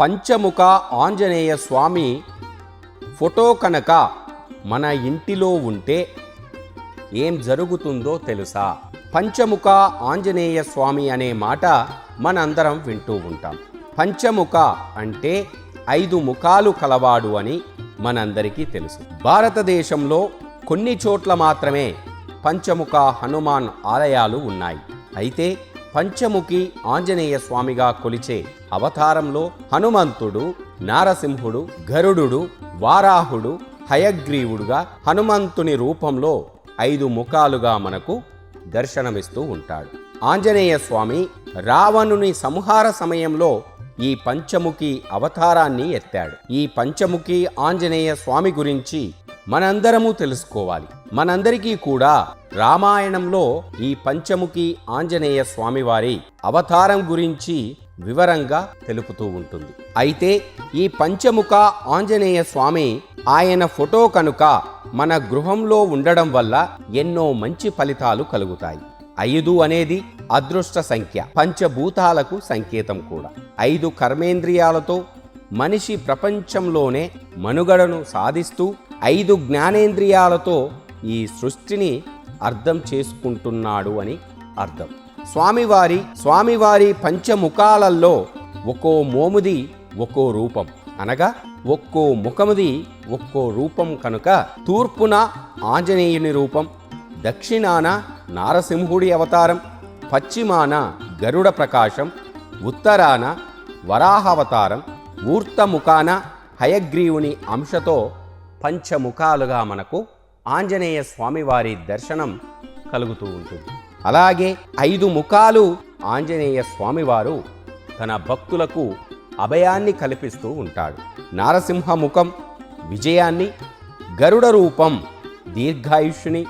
పంచముఖ ఆంజనేయ స్వామి photo కనుక మన ఇంటిలో ఉంటే ఏం జరుగుతుందో తెలుసా? పంచముఖ ఆంజనేయ స్వామి అనే మాట మనందరం వింటూ ఉంటాం. పంచముఖ అంటే 5 ముఖాలు కలవాడు అని మనందరికీ తెలుసు. భారతదేశంలో కొన్ని చోట్ల మాత్రమే పంచముఖ హనుమాన్ ఆలయాలు ఉన్నాయి. అయితే పంచముఖి ఆంజనేయ స్వామిగా కొలిచే అవతారంలో హనుమంతుడు, నారసింహుడు, గరుడు, వారాహుడు, హయగ్రీవుడుగా హనుమంతుని రూపంలో 5 ముఖాలుగా మనకు దర్శనమిస్తూ ఉంటాడు. ఆంజనేయ స్వామి రావణుని సంహార సమయంలో ఈ పంచముఖి అవతారాన్ని ఎత్తాడు. ఈ పంచముఖి ఆంజనేయ స్వామి గురించి మనందరము తెలుసుకోవాలి. మనందరికీ కూడా రామాయణంలో ఈ పంచముఖి ఆంజనేయ స్వామి వారి అవతారం గురించి వివరంగా తెలుపుతూ ఉంటుంది. అయితే ఈ పంచముఖ ఆంజనేయ స్వామి ఆయన ఫోటో కనుక మన గృహంలో ఉండడం వల్ల ఎన్నో మంచి ఫలితాలు కలుగుతాయి. 5 అనేది అదృష్ట సంఖ్య, పంచభూతాలకు సంకేతం కూడా. 5 కర్మేంద్రియాలతో మనిషి ప్రపంచంలోనే మనుగడను సాధిస్తూ 5 జ్ఞానేంద్రియాలతో ఈ సృష్టిని అర్థం చేసుకుంటున్నాడు అని అర్థం. స్వామివారి పంచముఖాలలో ఒక్కో మోముది ఒక్కో రూపం, అనగా ఒక్కో ముఖముది ఒక్కో రూపం కనుక తూర్పున ఆంజనేయుని రూపం, దక్షిణాన నారసింహుడి అవతారం, పశ్చిమాన గరుడ ప్రకాశం, ఉత్తరాన వరాహావతారం, ఊర్ధముఖాన హయగ్రీవుని అంశతో పంచముఖాలుగా మనకు ఆంజనేయ స్వామివారి దర్శనం కలుగుతూ ఉంటుంది. అలాగే 5 ముఖాలు ఆంజనేయ స్వామివారు తన భక్తులకు అభయాన్ని కల్పిస్తూ ఉంటాడు. నారసింహ ముఖం విజయాన్ని, గరుడ రూపం దీర్ఘాయుష్ని,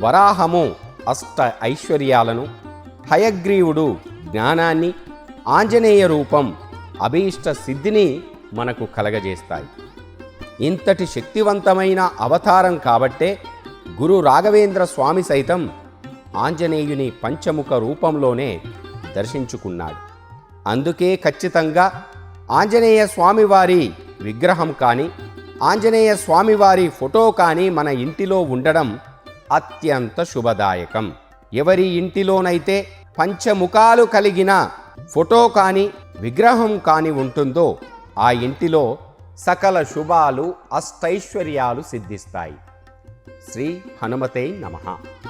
వరాహము అష్ట ఐశ్వర్యాలను, హయగ్రీవుడు జ్ఞానాన్ని, ఆంజనేయ రూపం అభీష్ట సిద్ధిని మనకు కలగజేస్తాయి. ఇంతటి శక్తివంతమైన అవతారం కాబట్టే గురు రాఘవేంద్ర స్వామి సైతం ఆంజనేయుని పంచముఖ రూపంలోనే దర్శించుకున్నాడు. అందుకే ఖచ్చితంగా ఆంజనేయ స్వామివారి విగ్రహం కానీ, ఆంజనేయ స్వామివారి ఫోటో కానీ మన ఇంటిలో ఉండడం అత్యంత శుభదాయకం. ఎవరి ఇంటిలోనైతే పంచముఖాలు కలిగిన ఫోటో కానీ విగ్రహం కానీ ఉంటుందో ఆ ఇంటిలో సకల శుభాలు అష్టైశ్వర్యాలు సిద్ధిస్తాయి. శ్రీ హనుమతే నమః.